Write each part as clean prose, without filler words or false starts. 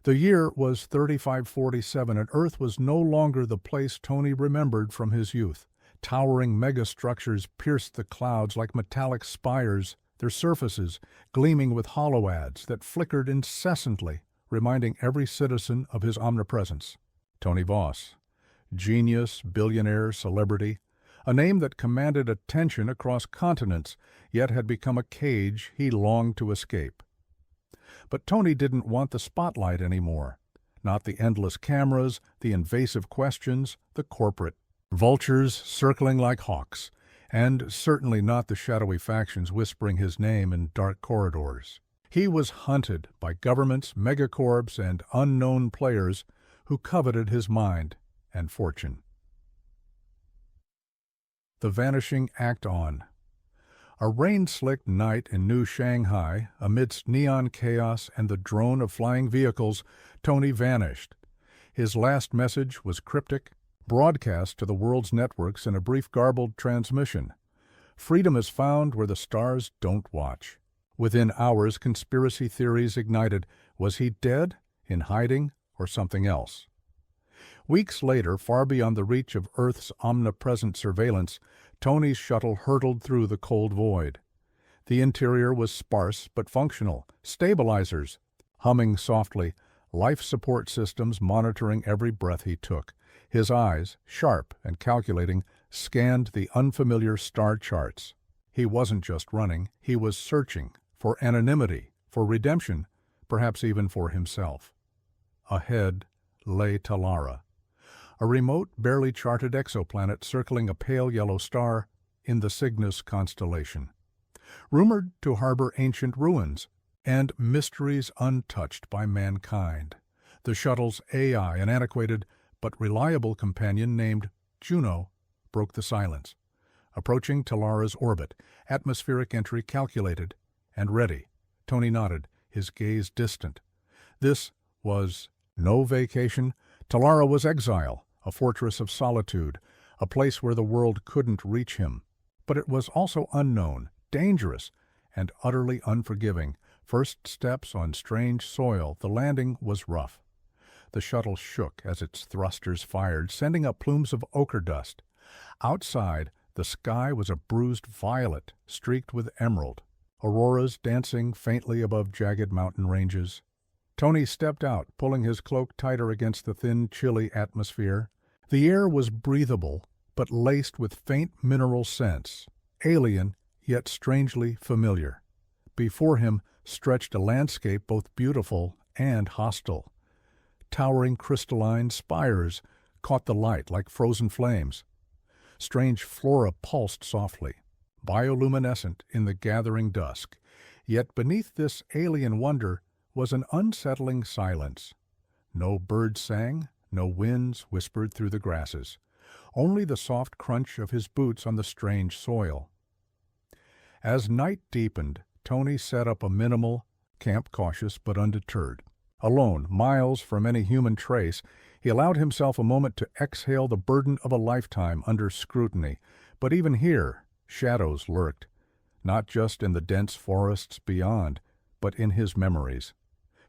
The year was 3547, and Earth was no longer the place Tony remembered from his youth. Towering megastructures pierced the clouds like metallic spires, their surfaces gleaming with holoads that flickered incessantly, reminding every citizen of his omnipresence. Tony Voss. Genius, billionaire, celebrity, a name that commanded attention across continents, yet had become a cage he longed to escape. But Tony didn't want the spotlight anymore. Not the endless cameras, the invasive questions, the corporate vultures circling like hawks, and certainly not the shadowy factions whispering his name in dark corridors. He was hunted by governments, megacorps, and unknown players who coveted his mind and fortune. The vanishing act on. A rain-slicked night in New Shanghai, amidst neon chaos and the drone of flying vehicles, Tony vanished. His last message was cryptic, broadcast to the world's networks in a brief garbled transmission. Freedom is found where the stars don't watch. Within hours, conspiracy theories ignited. Was he dead, in hiding, or something else? Weeks later, far beyond the reach of Earth's omnipresent surveillance, Tony's shuttle hurtled through the cold void. The interior was sparse but functional, stabilizers humming softly, life support systems monitoring every breath he took. His eyes, sharp and calculating, scanned the unfamiliar star charts. He wasn't just running, he was searching for anonymity, for redemption, perhaps even for himself. Ahead lay Talara, a remote, barely charted exoplanet circling a pale yellow star in the Cygnus constellation, rumored to harbor ancient ruins and mysteries untouched by mankind. The shuttle's AI, an antiquated but reliable companion named Juno, broke the silence. Approaching Talara's orbit, atmospheric entry calculated and ready. Tony nodded, his gaze distant. This was no vacation. Talara was exile, a fortress of solitude, a place where the world couldn't reach him. But it was also unknown, dangerous, and utterly unforgiving. First steps on strange soil, the landing was rough. The shuttle shook as its thrusters fired, sending up plumes of ochre dust. Outside, the sky was a bruised violet, streaked with emerald, auroras dancing faintly above jagged mountain ranges. Tony stepped out, pulling his cloak tighter against the thin, chilly atmosphere. The air was breathable, but laced with faint mineral scents, alien yet strangely familiar. Before him stretched a landscape both beautiful and hostile. Towering crystalline spires caught the light like frozen flames. Strange flora pulsed softly, bioluminescent in the gathering dusk. Yet beneath this alien wonder was an unsettling silence. No birds sang, no winds whispered through the grasses. Only the soft crunch of his boots on the strange soil. As night deepened, Tony set up a minimal camp, cautious but undeterred. Alone, miles from any human trace, he allowed himself a moment to exhale the burden of a lifetime under scrutiny. But even here, shadows lurked, not just in the dense forests beyond, but in his memories.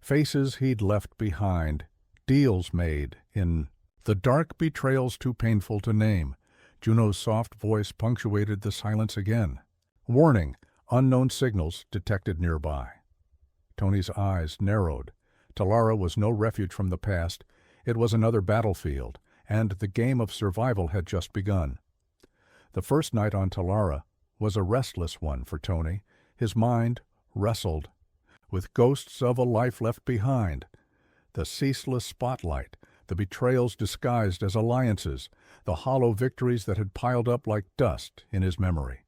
Faces he'd left behind, deals made in the dark betrayals too painful to name. Juno's soft voice punctuated the silence again. Warning, unknown signals detected nearby. Tony's eyes narrowed. Talara was no refuge from the past. It was another battlefield, and the game of survival had just begun. The first night on Talara was a restless one for Tony. His mind wrestled with ghosts of a life left behind. The ceaseless spotlight, the betrayals disguised as alliances, the hollow victories that had piled up like dust in his memory.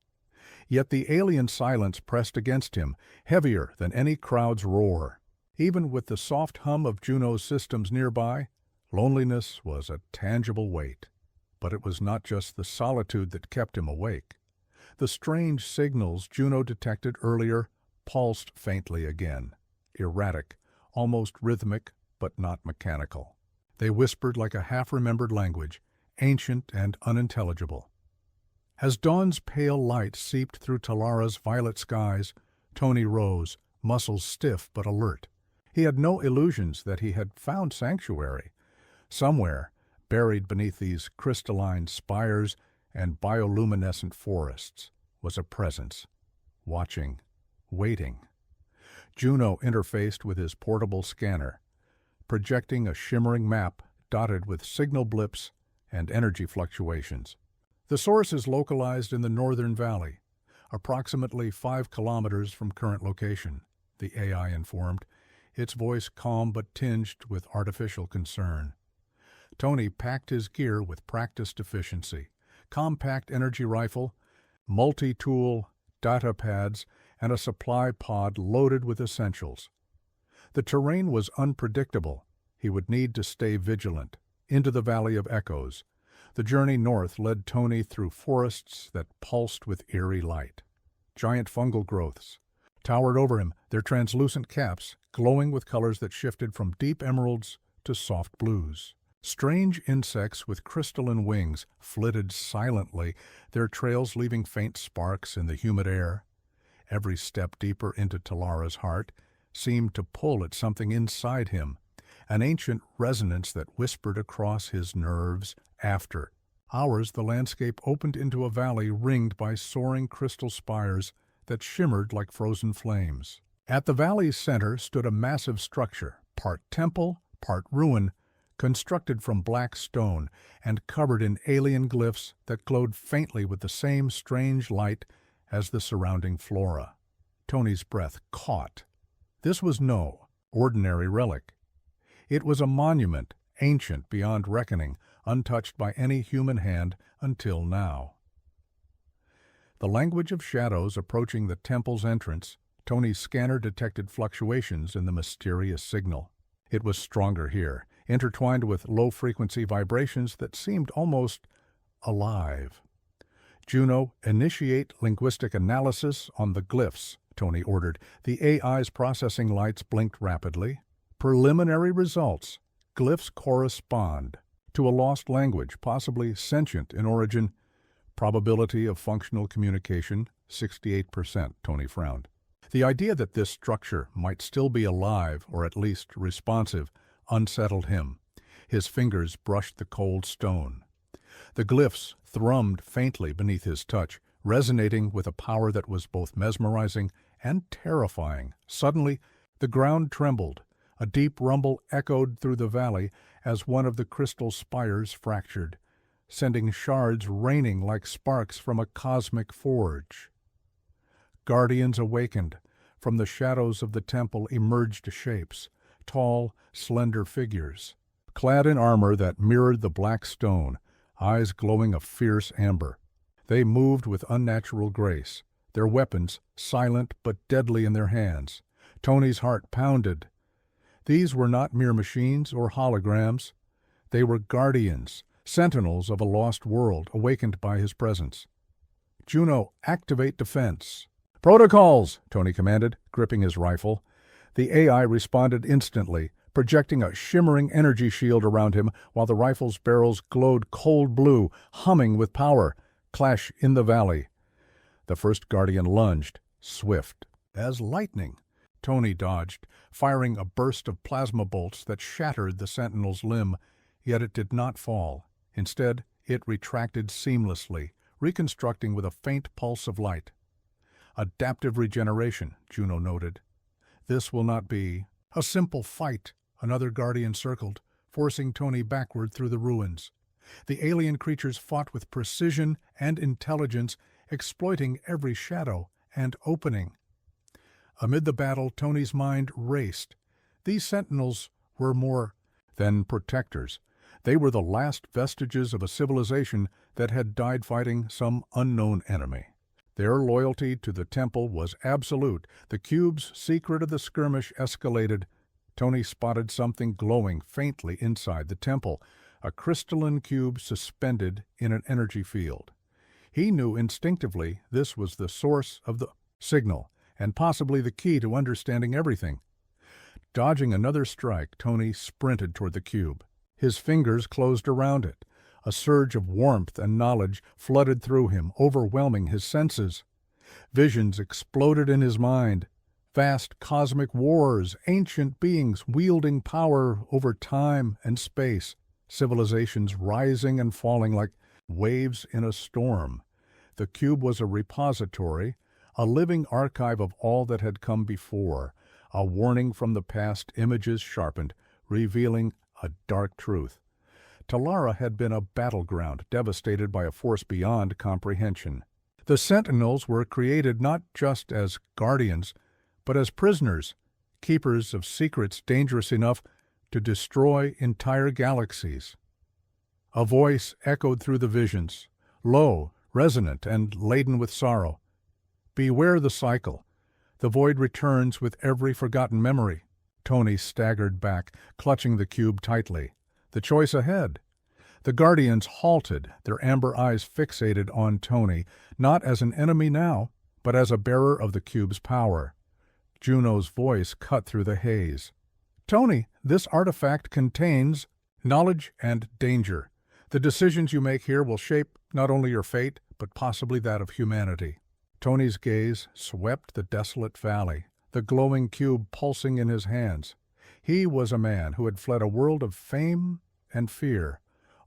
Yet the alien silence pressed against him, heavier than any crowd's roar. Even with the soft hum of Juno's systems nearby, loneliness was a tangible weight. But it was not just the solitude that kept him awake. The strange signals Juno detected earlier pulsed faintly again, erratic, almost rhythmic, but not mechanical. They whispered like a half-remembered language, ancient and unintelligible. As dawn's pale light seeped through Talara's violet skies, Tony rose, muscles stiff but alert. He had no illusions that he had found sanctuary. Somewhere, buried beneath these crystalline spires and bioluminescent forests, was a presence, watching, waiting. Juno interfaced with his portable scanner, projecting a shimmering map dotted with signal blips and energy fluctuations. The source is localized in the northern valley, approximately 5 kilometers from current location, the AI informed, its voice calm but tinged with artificial concern. Tony packed his gear with practiced efficiency: compact energy rifle, multi-tool, data pads, and a supply pod loaded with essentials. The terrain was unpredictable. He would need to stay vigilant. Into the Valley of Echoes, the journey north led Tony through forests that pulsed with eerie light. Giant fungal growths towered over him, their translucent caps glowing with colors that shifted from deep emeralds to soft blues. Strange insects with crystalline wings flitted silently, their trails leaving faint sparks in the humid air. Every step deeper into Talara's heart seemed to pull at something inside him, an ancient resonance that whispered across his nerves. After hours, the landscape opened into a valley ringed by soaring crystal spires that shimmered like frozen flames. At the valley's center stood a massive structure, part temple, part ruin, constructed from black stone and covered in alien glyphs that glowed faintly with the same strange light as the surrounding flora. Tony's breath caught. This was no ordinary relic. It was a monument, ancient beyond reckoning, untouched by any human hand until now. The language of shadows approaching the temple's entrance, Tony's scanner detected fluctuations in the mysterious signal. It was stronger here, intertwined with low-frequency vibrations that seemed almost alive. Juno, initiate linguistic analysis on the glyphs, Tony ordered. The AI's processing lights blinked rapidly. Preliminary results. Glyphs correspond to a lost language, possibly sentient in origin. Probability of functional communication, 68%, Tony frowned. The idea that this structure might still be alive, or at least responsive, unsettled him. His fingers brushed the cold stone. The glyphs thrummed faintly beneath his touch, resonating with a power that was both mesmerizing and terrifying. Suddenly, the ground trembled. A deep rumble echoed through the valley as one of the crystal spires fractured, sending shards raining like sparks from a cosmic forge. Guardians awakened. From the shadows of the temple emerged shapes, tall, slender figures, clad in armor that mirrored the black stone, eyes glowing a fierce amber. They moved with unnatural grace, their weapons silent but deadly in their hands. Tony's heart pounded. These were not mere machines or holograms. They were guardians, sentinels of a lost world awakened by his presence. Juno, activate defense. Protocols, Tony commanded, gripping his rifle. The AI responded instantly, projecting a shimmering energy shield around him while the rifle's barrels glowed cold blue, humming with power. Clash in the valley. The first guardian lunged, swift as lightning. Tony dodged, firing a burst of plasma bolts that shattered the sentinel's limb, yet it did not fall. Instead, it retracted seamlessly, reconstructing with a faint pulse of light. Adaptive regeneration, Juno noted. This will not be a simple fight. Another guardian circled, forcing Tony backward through the ruins. The alien creatures fought with precision and intelligence, exploiting every shadow and opening. Amid the battle, Tony's mind raced. These sentinels were more than protectors. They were the last vestiges of a civilization that had died fighting some unknown enemy. Their loyalty to the temple was absolute. The cube's secret of the skirmish escalated. Tony spotted something glowing faintly inside the temple, a crystalline cube suspended in an energy field. He knew instinctively this was the source of the signal, and possibly the key to understanding everything. Dodging another strike, Tony sprinted toward the cube. His fingers closed around it. A surge of warmth and knowledge flooded through him, overwhelming his senses. Visions exploded in his mind. Vast cosmic wars, ancient beings wielding power over time and space, civilizations rising and falling like waves in a storm. The cube was a repository, a living archive of all that had come before, a warning from the past, images sharpened, revealing a dark truth. Talara had been a battleground devastated by a force beyond comprehension. The Sentinels were created not just as guardians, but as prisoners, keepers of secrets dangerous enough to destroy entire galaxies. A voice echoed through the visions, low, resonant, and laden with sorrow. Beware the cycle. The void returns with every forgotten memory. Tony staggered back, clutching the cube tightly. The choice ahead. The Guardians halted, their amber eyes fixated on Tony, not as an enemy now, but as a bearer of the cube's power. Juno's voice cut through the haze. Tony, this artifact contains knowledge and danger. The decisions you make here will shape not only your fate, but possibly that of humanity. Tony's gaze swept the desolate valley, the glowing cube pulsing in his hands. He was a man who had fled a world of fame and fear,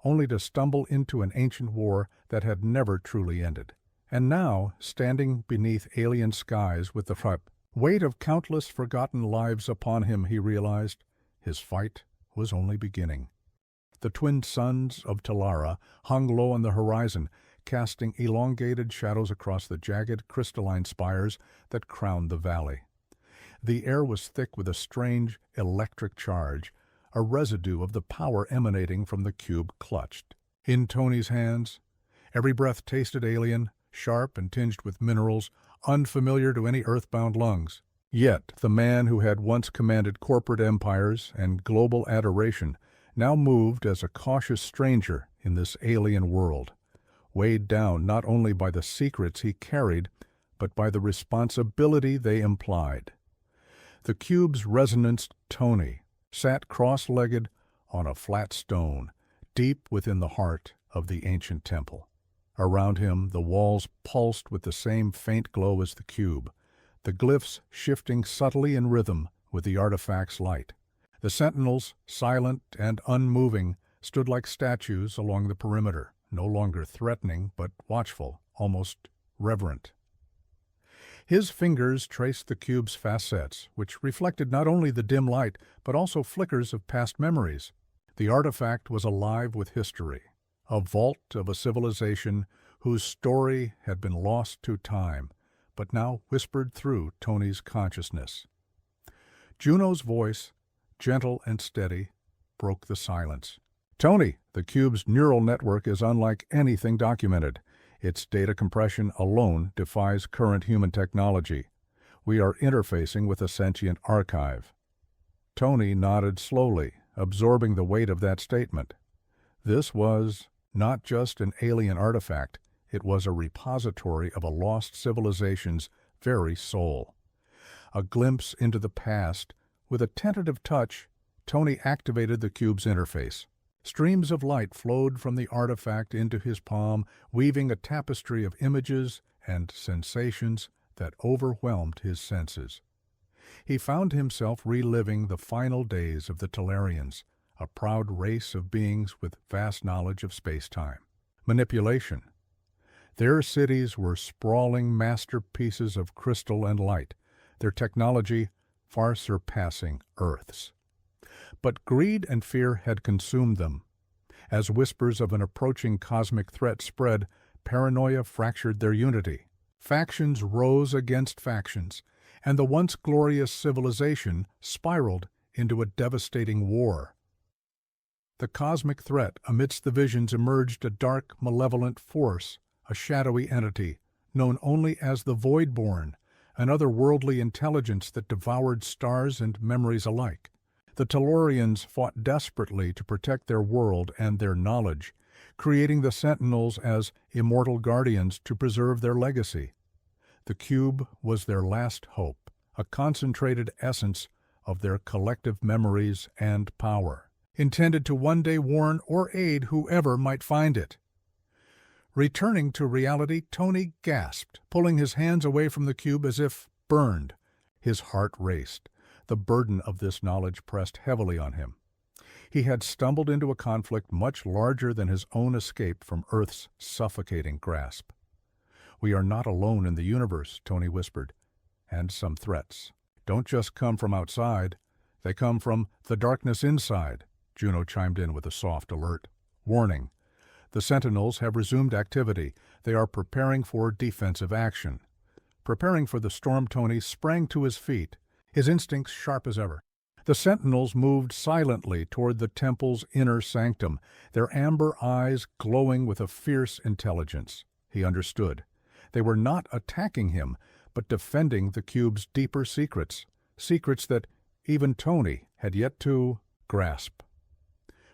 only to stumble into an ancient war that had never truly ended. And now, standing beneath alien skies with the weight of countless forgotten lives upon him, he realized his fight was only beginning. The twin suns of Talara hung low on the horizon, casting elongated shadows across the jagged crystalline spires that crowned the valley. The air was thick with a strange electric charge, a residue of the power emanating from the cube clutched. In Tony's hands, every breath tasted alien, sharp and tinged with minerals unfamiliar to any earthbound lungs. Yet the man who had once commanded corporate empires and global adoration now moved as a cautious stranger in this alien world, weighed down not only by the secrets he carried, but by the responsibility they implied. The cube's resonanced Tony sat cross-legged on a flat stone, deep within the heart of the ancient temple. Around him, the walls pulsed with the same faint glow as the cube, the glyphs shifting subtly in rhythm with the artifact's light. The sentinels, silent and unmoving, stood like statues along the perimeter, no longer threatening but watchful, almost reverent. His fingers traced the cube's facets, which reflected not only the dim light, but also flickers of past memories. The artifact was alive with history, a vault of a civilization whose story had been lost to time, but now whispered through Tony's consciousness. Juno's voice, gentle and steady, broke the silence. Tony, the cube's neural network is unlike anything documented. Its data compression alone defies current human technology. We are interfacing with a sentient archive. Tony nodded slowly, absorbing the weight of that statement. This was not just an alien artifact, it was a repository of a lost civilization's very soul. A glimpse into the past. With a tentative touch, Tony activated the cube's interface. Streams of light flowed from the artifact into his palm, weaving a tapestry of images and sensations that overwhelmed his senses. He found himself reliving the final days of the Talarians, a proud race of beings with vast knowledge of space-time. Manipulation. Their cities were sprawling masterpieces of crystal and light, their technology far surpassing Earth's. But greed and fear had consumed them. As whispers of an approaching cosmic threat spread, paranoia fractured their unity. Factions rose against factions, and the once glorious civilization spiraled into a devastating war. The cosmic threat amidst the visions emerged a dark, malevolent force, a shadowy entity, known only as the Voidborn, an otherworldly intelligence that devoured stars and memories alike. The Talarians fought desperately to protect their world and their knowledge, creating the Sentinels as immortal guardians to preserve their legacy. The cube was their last hope, a concentrated essence of their collective memories and power, intended to one day warn or aid whoever might find it. Returning to reality, Tony gasped, pulling his hands away from the cube as if burned. His heart raced. The burden of this knowledge pressed heavily on him. He had stumbled into a conflict much larger than his own escape from Earth's suffocating grasp. "We are not alone in the universe," Tony whispered. "And some threats don't just come from outside. They come from the darkness inside," Juno chimed in with a soft alert. "Warning. The Sentinels have resumed activity. They are preparing for defensive action." Preparing for the storm, Tony sprang to his feet, his instincts sharp as ever. The Sentinels moved silently toward the temple's inner sanctum, their amber eyes glowing with a fierce intelligence. He understood. They were not attacking him, but defending the cube's deeper secrets, secrets that even Tony had yet to grasp.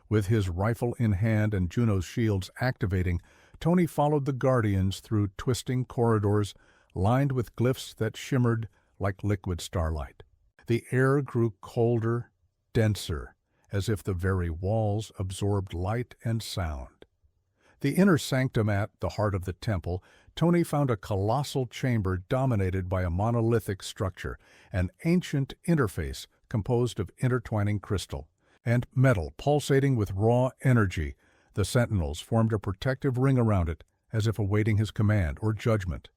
With his rifle in hand and Juno's shields activating, Tony followed the Guardians through twisting corridors lined with glyphs that shimmered like liquid starlight. The air grew colder, denser, as if the very walls absorbed light and sound. The inner sanctum at the heart of the temple, Tony found a colossal chamber dominated by a monolithic structure, an ancient interface composed of intertwining crystal and metal pulsating with raw energy. The Sentinels formed a protective ring around it, as if awaiting his command or judgment.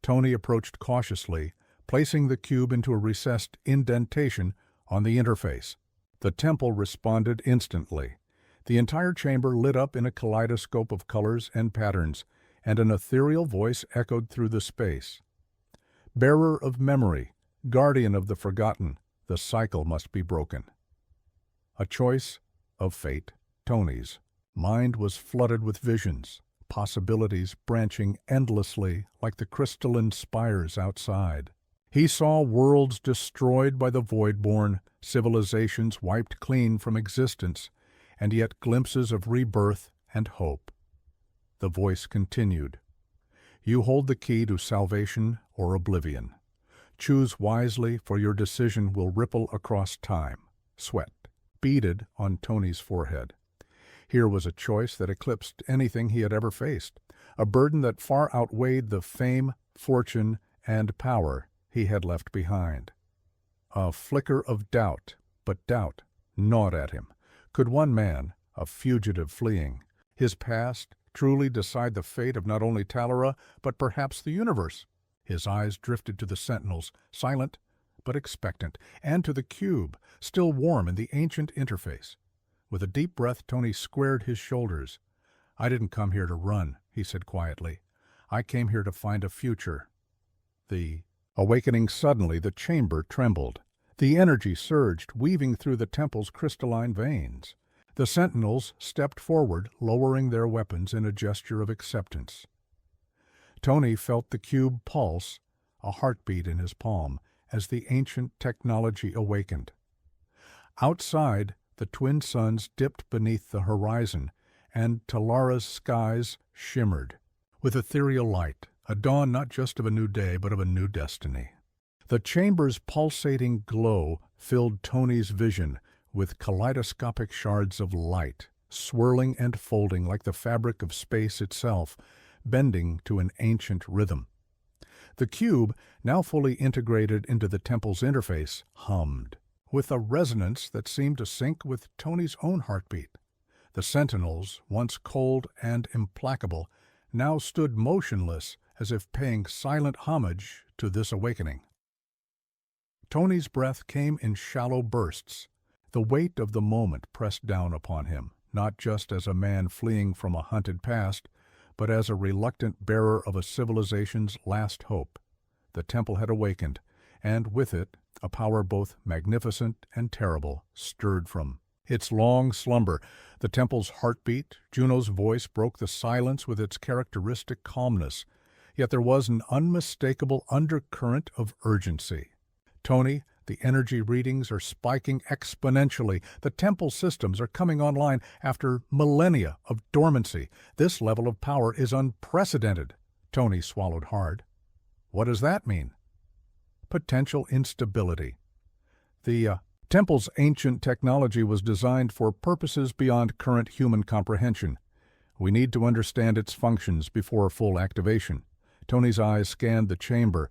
Tony approached cautiously, placing the cube into a recessed indentation on the interface. The temple responded instantly. The entire chamber lit up in a kaleidoscope of colors and patterns, and an ethereal voice echoed through the space. "Bearer of memory, guardian of the forgotten, the cycle must be broken." A choice of fate, Tony's. Mind was flooded with visions, possibilities branching endlessly like the crystalline spires outside. He saw worlds destroyed by the Voidborn, civilizations wiped clean from existence, and yet glimpses of rebirth and hope. The voice continued. "You hold the key to salvation or oblivion. Choose wisely, for your decision will ripple across time." Sweat beaded on Tony's forehead. Here was a choice that eclipsed anything he had ever faced, a burden that far outweighed the fame, fortune, and power he had left behind. A flicker of doubt, but doubt gnawed at him. Could one man, a fugitive fleeing his past, truly decide the fate of not only Talara, but perhaps the universe? His eyes drifted to the Sentinels, silent but expectant, and to the cube, still warm in the ancient interface. With a deep breath, Tony squared his shoulders. "I didn't come here to run," he said quietly. "I came here to find a future." Awakening suddenly, the chamber trembled. The energy surged, weaving through the temple's crystalline veins. The Sentinels stepped forward, lowering their weapons in a gesture of acceptance. Tony felt the cube pulse, a heartbeat in his palm, as the ancient technology awakened. Outside, the twin suns dipped beneath the horizon, and Talara's skies shimmered with ethereal light, a dawn not just of a new day, but of a new destiny. The chamber's pulsating glow filled Tony's vision with kaleidoscopic shards of light, swirling and folding like the fabric of space itself, bending to an ancient rhythm. The cube, now fully integrated into the temple's interface, hummed, with a resonance that seemed to sync with Tony's own heartbeat. The Sentinels, once cold and implacable, now stood motionless as if paying silent homage to this awakening. Tony's breath came in shallow bursts. The weight of the moment pressed down upon him, not just as a man fleeing from a hunted past, but as a reluctant bearer of a civilization's last hope. The temple had awakened, and with it, a power both magnificent and terrible stirred from its long slumber. The temple's heartbeat, Juno's voice, broke the silence with its characteristic calmness, yet there was an unmistakable undercurrent of urgency. "Tony, the energy readings are spiking exponentially. The temple systems are coming online after millennia of dormancy. This level of power is unprecedented." Tony swallowed hard. "What does that mean?" "Potential instability. The temple's ancient technology was designed for purposes beyond current human comprehension. We need to understand its functions before full activation." Tony's eyes scanned the chamber.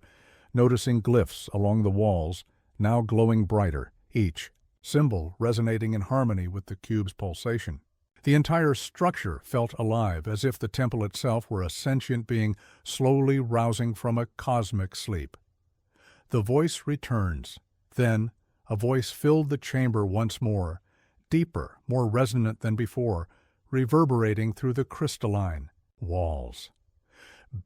noticing glyphs along the walls, now glowing brighter, each symbol resonating in harmony with the cube's pulsation. The entire structure felt alive, as if the temple itself were a sentient being slowly rousing from a cosmic sleep. The voice returns. Then, a voice filled the chamber once more, deeper, more resonant than before, reverberating through the crystalline walls.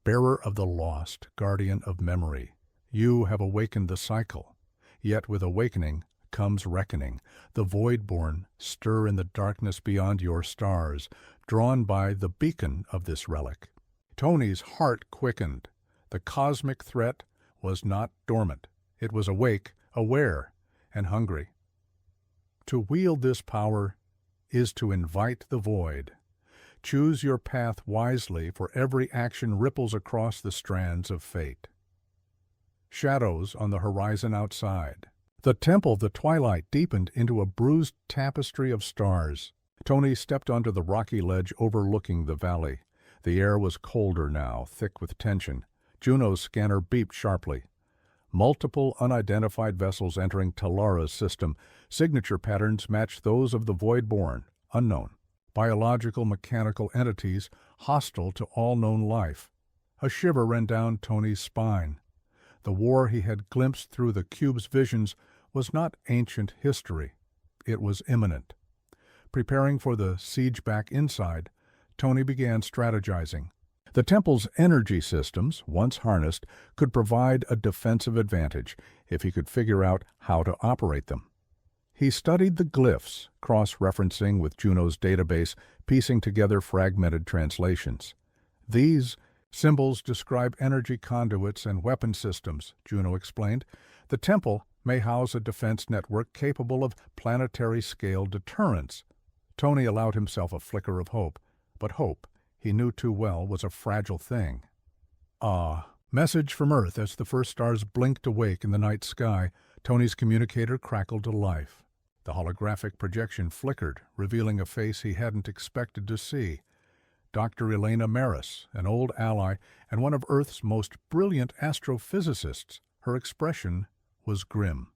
Bearer of the lost, guardian of memory, you have awakened the cycle. Yet with awakening comes reckoning. The void-born stir in the darkness beyond your stars, drawn by the beacon of this relic. Tony's heart quickened. The cosmic threat was not dormant. It was awake, aware, and hungry. To wield this power is to invite the void. Choose your path wisely, for every action ripples across the strands of fate. Shadows on the horizon outside. The temple of the twilight deepened into a bruised tapestry of stars. Tony stepped onto the rocky ledge overlooking the valley. The air was colder now, thick with tension. Juno's scanner beeped sharply. Multiple unidentified vessels entering Talara's system. Signature patterns matched those of the void-born, unknown. Biological, mechanical entities hostile to all known life. A shiver ran down Tony's spine. The war he had glimpsed through the cube's visions was not ancient history. It was imminent. Preparing for the siege back inside, Tony began strategizing. The temple's energy systems, once harnessed, could provide a defensive advantage if he could figure out how to operate them. He studied the glyphs, cross-referencing with Juno's database, piecing together fragmented translations. These symbols describe energy conduits and weapon systems, Juno explained. The temple may house a defense network capable of planetary-scale deterrence. Tony allowed himself a flicker of hope, but hope, he knew too well, was a fragile thing. Message from Earth. As the first stars blinked awake in the night sky, Tony's communicator crackled to life. The holographic projection flickered, revealing a face he hadn't expected to see. Dr. Elena Maris, an old ally and one of Earth's most brilliant astrophysicists. Her expression was grim.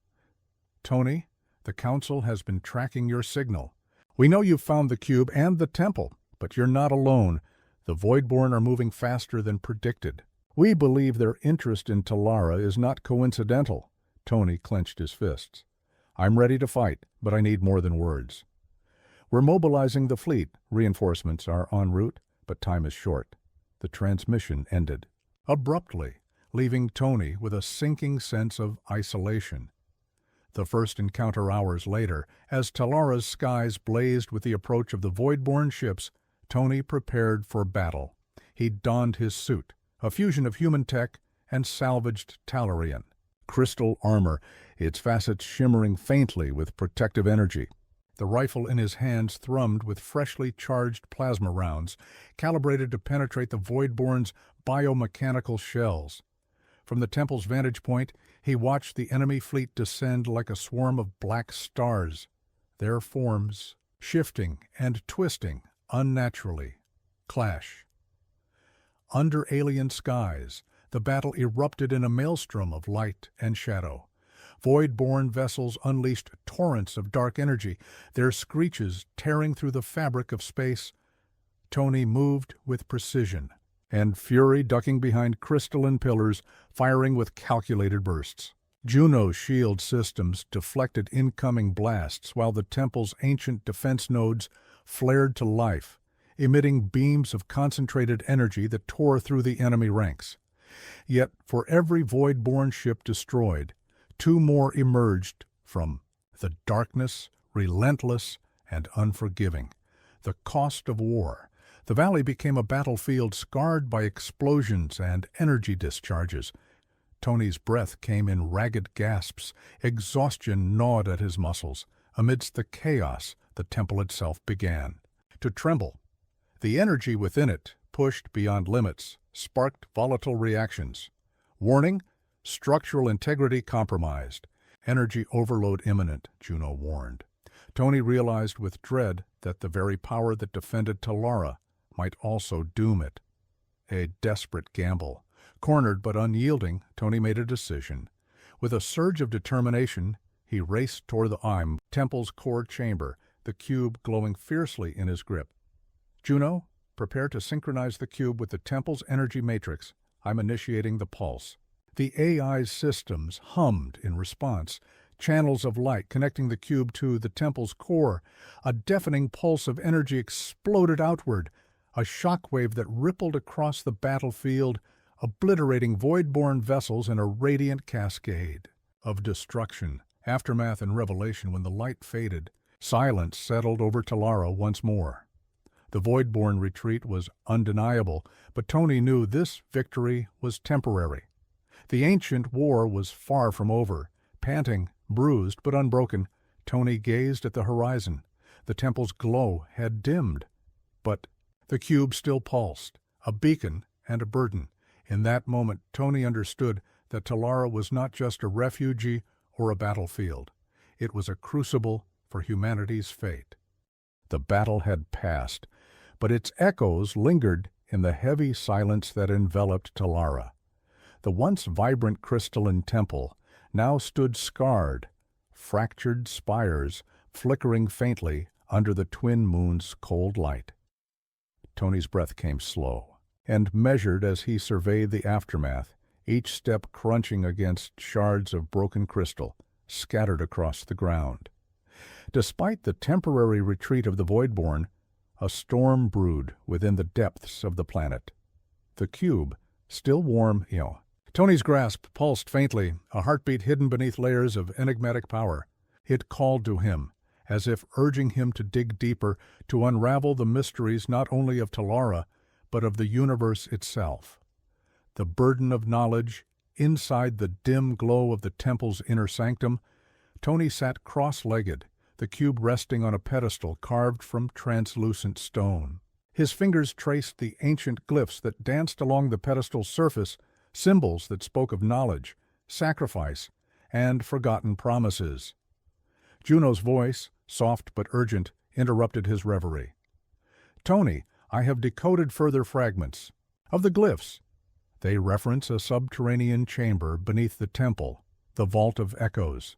Tony, the Council has been tracking your signal. We know you've found the cube and the temple, but you're not alone. The Voidborn are moving faster than predicted. We believe their interest in Talara is not coincidental. Tony clenched his fists. I'm ready to fight, but I need more than words. We're mobilizing the fleet. Reinforcements are en route, but time is short. The transmission ended abruptly, leaving Tony with a sinking sense of isolation. The first encounter hours later, as Talara's skies blazed with the approach of the Voidborn ships, Tony prepared for battle. He donned his suit, a fusion of human tech and salvaged Talarian. Crystal armor, its facets shimmering faintly with protective energy. The rifle in his hands thrummed with freshly charged plasma rounds, calibrated to penetrate the Voidborn's biomechanical shells. From the temple's vantage point, he watched the enemy fleet descend like a swarm of black stars, their forms shifting and twisting unnaturally. Clash. Under alien skies, the battle erupted in a maelstrom of light and shadow. Void-born vessels unleashed torrents of dark energy, their screeches tearing through the fabric of space. Tony moved with precision, and Fury ducking behind crystalline pillars, firing with calculated bursts. Juno's shield systems deflected incoming blasts, while the temple's ancient defense nodes flared to life, emitting beams of concentrated energy that tore through the enemy ranks. Yet, for every Void-born ship destroyed, 2 more emerged from the darkness, relentless and unforgiving. The cost of war. The valley became a battlefield scarred by explosions and energy discharges. Tony's breath came in ragged gasps. Exhaustion gnawed at his muscles. Amidst the chaos, the temple itself began to tremble. The energy within it, pushed beyond limits, sparked volatile reactions. Warning: structural integrity compromised. Energy overload imminent, Juno warned. Tony realized with dread that the very power that defended Talara might also doom it. A desperate gamble. Cornered but unyielding, Tony made a decision. With a surge of determination, he raced toward the temple's core chamber, the cube glowing fiercely in his grip. Juno, prepare to synchronize the cube with the temple's energy matrix. I'm initiating the pulse. The AI's systems hummed in response, channels of light connecting the cube to the temple's core. A deafening pulse of energy exploded outward, a shockwave that rippled across the battlefield, obliterating void-born vessels in a radiant cascade of destruction. Aftermath and revelation. When the light faded, silence settled over Talara once more. The void-born retreat was undeniable, but Tony knew this victory was temporary. The ancient war was far from over. Panting, bruised but unbroken, Tony gazed at the horizon. The temple's glow had dimmed, but the cube still pulsed, a beacon and a burden. In that moment, Tony understood that Talara was not just a refugee or a battlefield. It was a crucible for humanity's fate. The battle had passed, but its echoes lingered in the heavy silence that enveloped Talara. The once vibrant crystalline temple now stood scarred, fractured spires flickering faintly under the twin moon's cold light. Tony's breath came slow and measured as he surveyed the aftermath, each step crunching against shards of broken crystal scattered across the ground. Despite the temporary retreat of the Voidborn, a storm brewed within the depths of the planet. The cube, still warm, Tony's grasp pulsed faintly, a heartbeat hidden beneath layers of enigmatic power. It called to him, as if urging him to dig deeper, to unravel the mysteries not only of Talara, but of the universe itself. The burden of knowledge, inside the dim glow of the temple's inner sanctum, Tony sat cross-legged, the cube resting on a pedestal carved from translucent stone. His fingers traced the ancient glyphs that danced along the pedestal's surface, symbols that spoke of knowledge, sacrifice, and forgotten promises. Juno's voice, soft but urgent, interrupted his reverie. "Tony, I have decoded further fragments of the glyphs. They reference a subterranean chamber beneath the temple, the Vault of Echoes.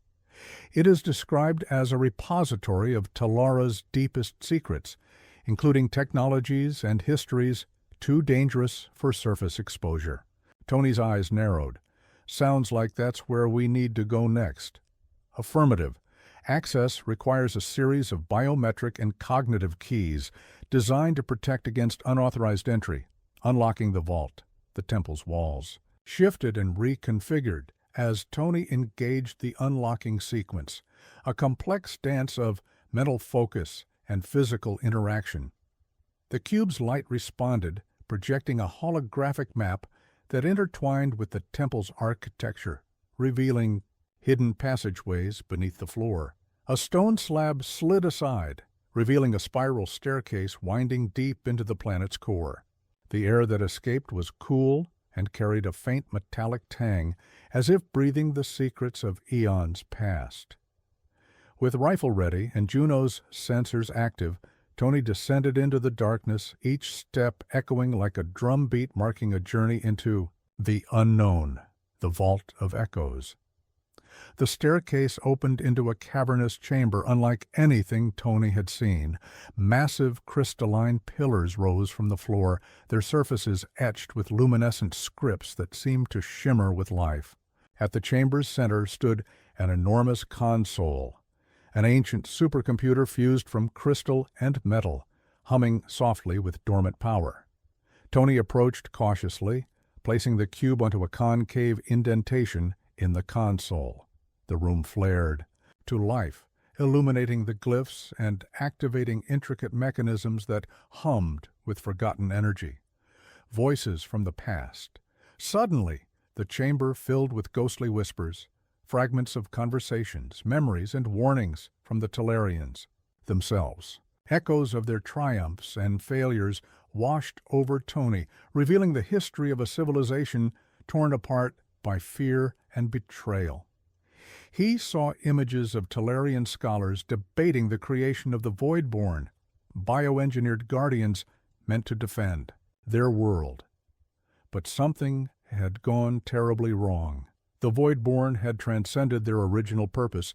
It is described as a repository of Talara's deepest secrets, including technologies and histories too dangerous for surface exposure." Tony's eyes narrowed. "Sounds like that's where we need to go next." "Affirmative. Access requires a series of biometric and cognitive keys designed to protect against unauthorized entry. Unlocking the vault, the temple's walls, shifted and reconfigured as Tony engaged the unlocking sequence, a complex dance of mental focus and physical interaction. The cube's light responded, projecting a holographic map that intertwined with the temple's architecture, revealing hidden passageways beneath the floor. A stone slab slid aside, revealing a spiral staircase winding deep into the planet's core. The air that escaped was cool and carried a faint metallic tang, as if breathing the secrets of eons past. With rifle ready and Juno's sensors active, Tony descended into the darkness, each step echoing like a drumbeat marking a journey into the unknown, the Vault of Echoes. The staircase opened into a cavernous chamber unlike anything Tony had seen. Massive crystalline pillars rose from the floor, their surfaces etched with luminescent scripts that seemed to shimmer with life. At the chamber's center stood an enormous console, an ancient supercomputer fused from crystal and metal, humming softly with dormant power. Tony approached cautiously, placing the cube onto a concave indentation in the console. The room flared to life, illuminating the glyphs and activating intricate mechanisms that hummed with forgotten energy. Voices from the past. Suddenly, the chamber filled with ghostly whispers, fragments of conversations, memories, and warnings from the Talarians themselves. Echoes of their triumphs and failures washed over Tony, revealing the history of a civilization torn apart by fear and betrayal. He saw images of Talarian scholars debating the creation of the Voidborn, bioengineered guardians meant to defend their world. But something had gone terribly wrong. The Voidborn had transcended their original purpose,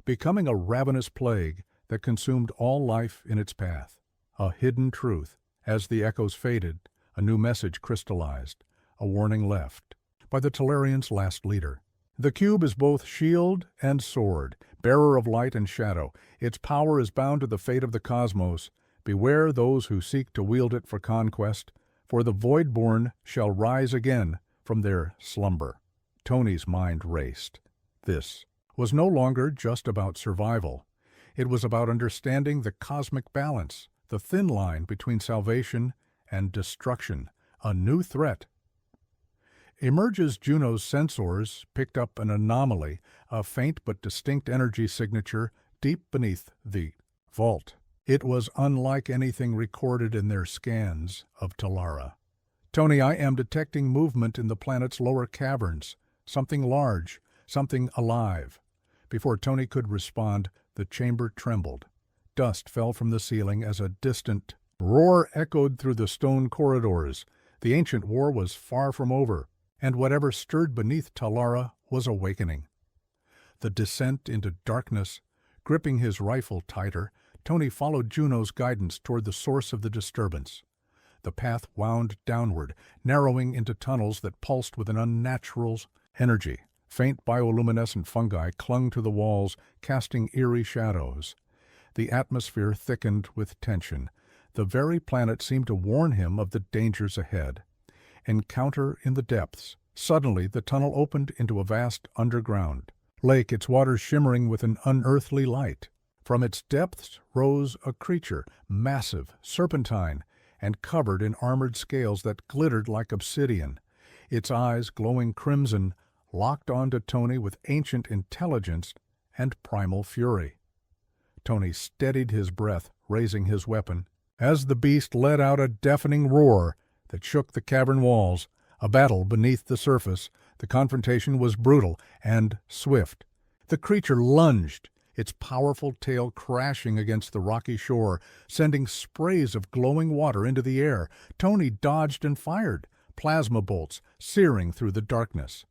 becoming a ravenous plague that consumed all life in its path. A hidden truth. As the echoes faded, a new message crystallized, a warning left by the Talarians' last leader. The cube is both shield and sword, bearer of light and shadow. Its power is bound to the fate of the cosmos. Beware those who seek to wield it for conquest, for the Voidborn shall rise again from their slumber. Tony's mind raced. This was no longer just about survival. It was about understanding the cosmic balance, the thin line between salvation and destruction, a new threat. Emerge's Juno's sensors picked up an anomaly, a faint but distinct energy signature deep beneath the vault. It was unlike anything recorded in their scans of Talara. Tony, I am detecting movement in the planet's lower caverns, something large, something alive. Before Tony could respond, the chamber trembled. Dust fell from the ceiling as a distant roar echoed through the stone corridors. The ancient war was far from over, and whatever stirred beneath Talara was awakening. The descent into darkness, gripping his rifle tighter, Tony followed Juno's guidance toward the source of the disturbance. The path wound downward, narrowing into tunnels that pulsed with an unnatural energy. Faint bioluminescent fungi clung to the walls, casting eerie shadows. The atmosphere thickened with tension. The very planet seemed to warn him of the dangers ahead. Encounter in the depths. Suddenly, the tunnel opened into a vast underground lake, its waters shimmering with an unearthly light. From its depths rose a creature, massive, serpentine, and covered in armored scales that glittered like obsidian. Its eyes, glowing crimson, locked onto Tony with ancient intelligence and primal fury. Tony steadied his breath, raising his weapon, as the beast let out a deafening roar that shook the cavern walls. A battle beneath the surface. The confrontation was brutal and swift. The creature lunged, its powerful tail crashing against the rocky shore, sending sprays of glowing water into the air. Tony dodged and fired, plasma bolts searing through the darkness.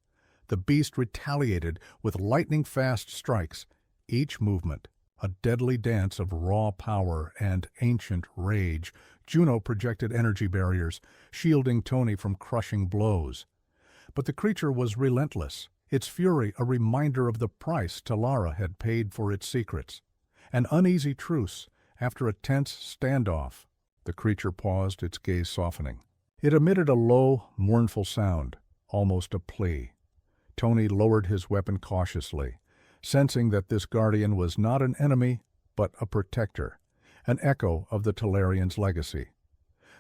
The beast retaliated with lightning-fast strikes, each movement a deadly dance of raw power and ancient rage. Juno projected energy barriers, shielding Tony from crushing blows. But the creature was relentless, its fury a reminder of the price Talara had paid for its secrets. An uneasy truce after a tense standoff. The creature paused, its gaze softening. It emitted a low, mournful sound, almost a plea. Tony lowered his weapon cautiously, sensing that this guardian was not an enemy, but a protector, an echo of the Talarian's legacy.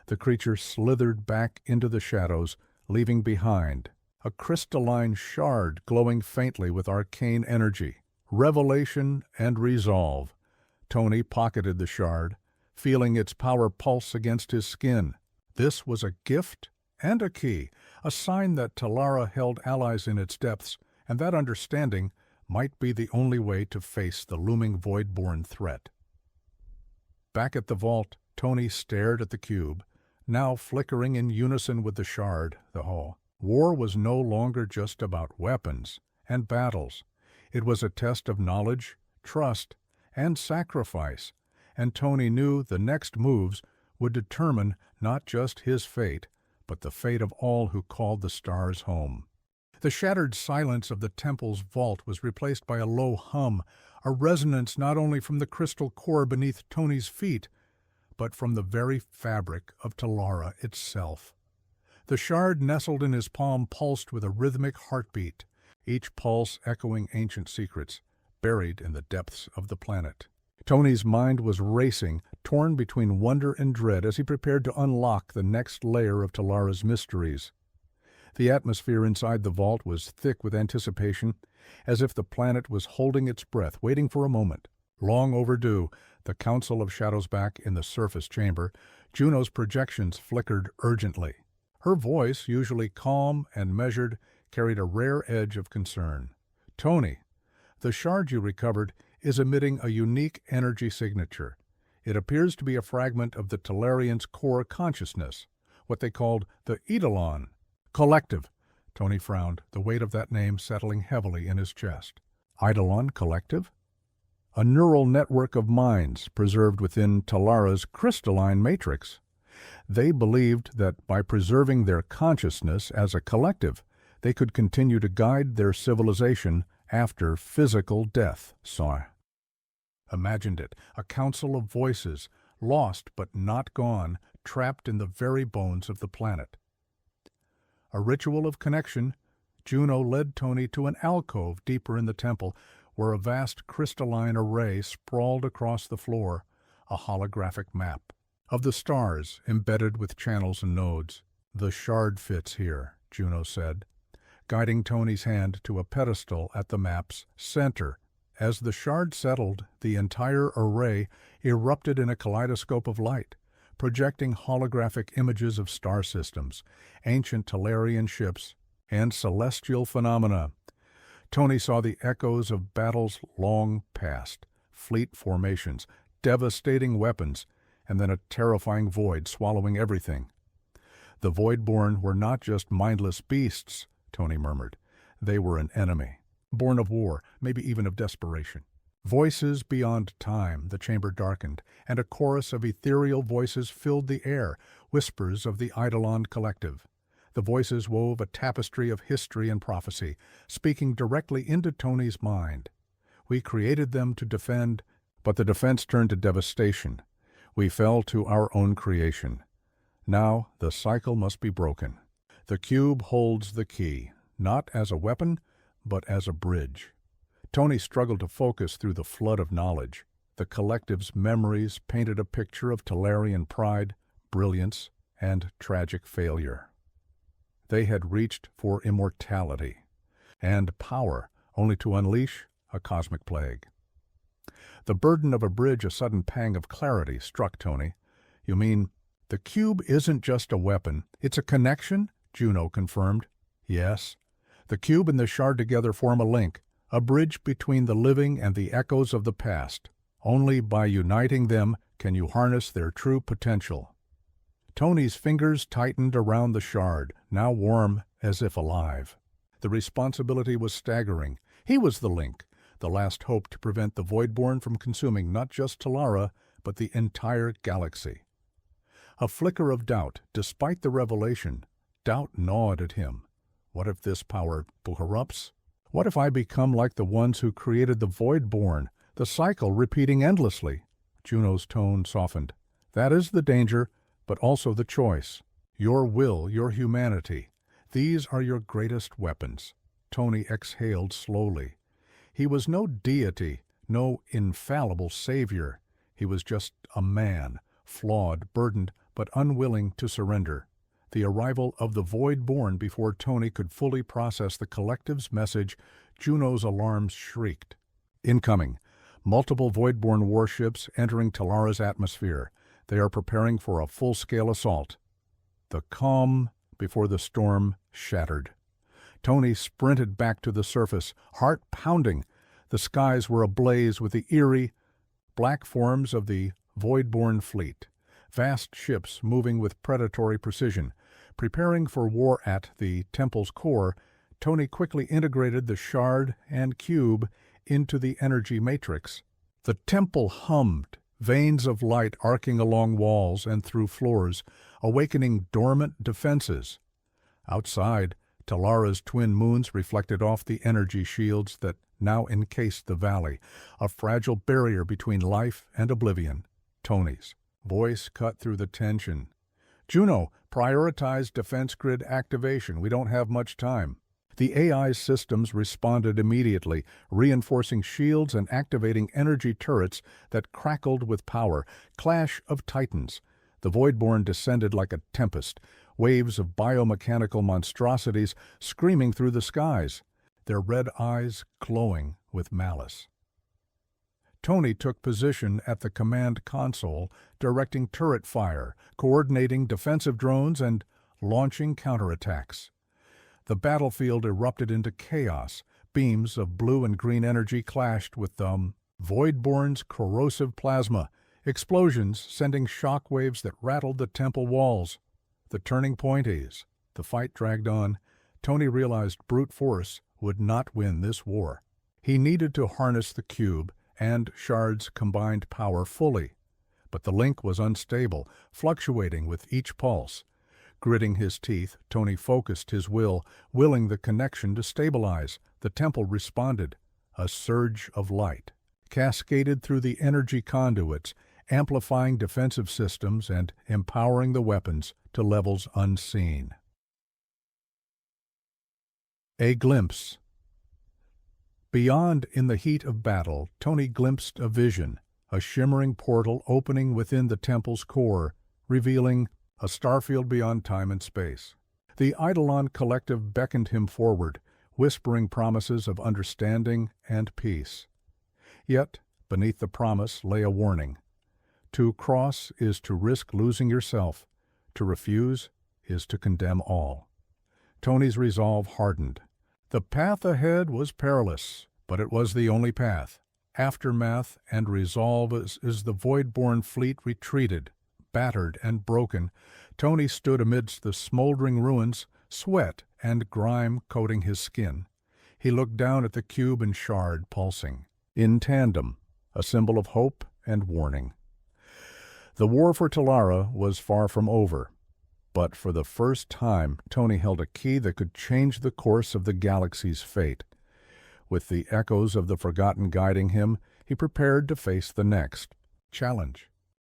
The creature slithered back into the shadows, leaving behind a crystalline shard glowing faintly with arcane energy, revelation and resolve. Tony pocketed the shard, feeling its power pulse against his skin. This was a gift and a key, a sign that Talara held allies in its depths, and that understanding might be the only way to face the looming Voidborn threat. Back at the vault, Tony stared at the cube, now flickering in unison with the shard. The hall. War was no longer just about weapons and battles. It was a test of knowledge, trust, and sacrifice, and Tony knew the next moves would determine not just his fate, but the fate of all who called the stars home. The shattered silence of the temple's vault was replaced by a low hum, a resonance not only from the crystal core beneath Tony's feet, but from the very fabric of Talara itself. The shard nestled in his palm pulsed with a rhythmic heartbeat, each pulse echoing ancient secrets buried in the depths of the planet. Tony's mind was racing, torn between wonder and dread as he prepared to unlock the next layer of Talara's mysteries. The atmosphere inside the vault was thick with anticipation, as if the planet was holding its breath, waiting for a moment. Long overdue, the Council of Shadows back in the surface chamber, Juno's projections flickered urgently. Her voice, usually calm and measured, carried a rare edge of concern. Tony, the shard you recovered is emitting a unique energy signature. It appears to be a fragment of the Talarian's core consciousness, what they called the Eidolon collective, Tony frowned, the weight of that name settling heavily in his chest. Eidolon Collective? A neural network of minds preserved within Talara's crystalline matrix. They believed that by preserving their consciousness as a collective, they could continue to guide their civilization after physical death. Imagined it, a council of voices, lost but not gone, trapped in the very bones of the planet. A ritual of connection, Juno led Tony to an alcove deeper in the temple, where a vast crystalline array sprawled across the floor, a holographic map of the stars embedded with channels and nodes. "The shard fits here," Juno said, guiding Tony's hand to a pedestal at the map's center. As the shard settled, the entire array erupted in a kaleidoscope of light, projecting holographic images of star systems, ancient Talarian ships, and celestial phenomena. Tony saw the echoes of battles long past, fleet formations, devastating weapons, and then a terrifying void swallowing everything. The Voidborn were not just mindless beasts, Tony murmured. They were an enemy, born of war, maybe even of desperation. Voices beyond time, the chamber darkened, and a chorus of ethereal voices filled the air, whispers of the Eidolon Collective. The voices wove a tapestry of history and prophecy, speaking directly into Tony's mind. We created them to defend, but the defense turned to devastation. We fell to our own creation. Now the cycle must be broken. The cube holds the key, not as a weapon, but as a bridge. Tony struggled to focus through the flood of knowledge. The collective's memories painted a picture of Talarian pride, brilliance, and tragic failure. They had reached for immortality and power, only to unleash a cosmic plague. The burden of a bridge, a sudden pang of clarity, struck Tony. "You mean, the cube isn't just a weapon, it's a connection?" Juno confirmed. "Yes. The cube and the shard together form a link, a bridge between the living and the echoes of the past. Only by uniting them can you harness their true potential." Tony's fingers tightened around the shard, now warm as if alive. The responsibility was staggering. He was the link, the last hope to prevent the Voidborn from consuming not just Talara, but the entire galaxy. A flicker of doubt, despite the revelation. Doubt gnawed at him. What if this power corrupts? What if I become like the ones who created the Voidborn, the cycle repeating endlessly? Juno's tone softened. That is the danger, but also the choice. Your will, your humanity. These are your greatest weapons. Tony exhaled slowly. He was no deity, no infallible savior. He was just a man, flawed, burdened, but unwilling to surrender. The arrival of the Voidborn before Tony could fully process the collective's message, Juno's alarms shrieked. Incoming. Multiple Voidborn warships entering Talara's atmosphere. They are preparing for a full-scale assault. The calm before the storm shattered. Tony sprinted back to the surface, heart pounding. The skies were ablaze with the eerie, black forms of the Voidborn fleet. Vast ships moving with predatory precision. Preparing for war at the temple's core, Tony quickly integrated the shard and cube into the energy matrix. The temple hummed, veins of light arcing along walls and through floors, awakening dormant defenses. Outside, Talara's twin moons reflected off the energy shields that now encased the valley, a fragile barrier between life and oblivion. Tony's voice cut through the tension. "Juno, prioritize defense grid activation. We don't have much time." The AI's systems responded immediately, reinforcing shields and activating energy turrets that crackled with power. Clash of titans. The Voidborn descended like a tempest, waves of biomechanical monstrosities screaming through the skies, their red eyes glowing with malice. Tony took position at the command console, directing turret fire, coordinating defensive drones, and launching counterattacks. The battlefield erupted into chaos. Beams of blue and green energy clashed with the Voidborn's corrosive plasma, explosions sending shock waves that rattled the temple walls. The turning point is. The fight dragged on. Tony realized brute force would not win this war. He needed to harness the cube and Shard's combined power fully, but the link was unstable, fluctuating with each pulse. Gritting his teeth, Tony focused his will, willing the connection to stabilize. The temple responded. A surge of light cascaded through the energy conduits, amplifying defensive systems and empowering the weapons to levels unseen. A glimpse. Beyond, in the heat of battle, Tony glimpsed a vision, a shimmering portal opening within the temple's core, revealing a starfield beyond time and space. The Eidolon Collective beckoned him forward, whispering promises of understanding and peace. Yet, beneath the promise lay a warning. To cross is to risk losing yourself. To refuse is to condemn all. Tony's resolve hardened. The path ahead was perilous, but it was the only path. Aftermath and resolve as the void-born fleet retreated. Battered and broken, Tony stood amidst the smoldering ruins, sweat and grime coating his skin. He looked down at the cube and Shard pulsing. In tandem, a symbol of hope and warning. The war for Talara was far from over, but for the first time Tony held a key that could change the course of the galaxy's fate. With the echoes of the forgotten guiding him, he prepared to face the next challenge.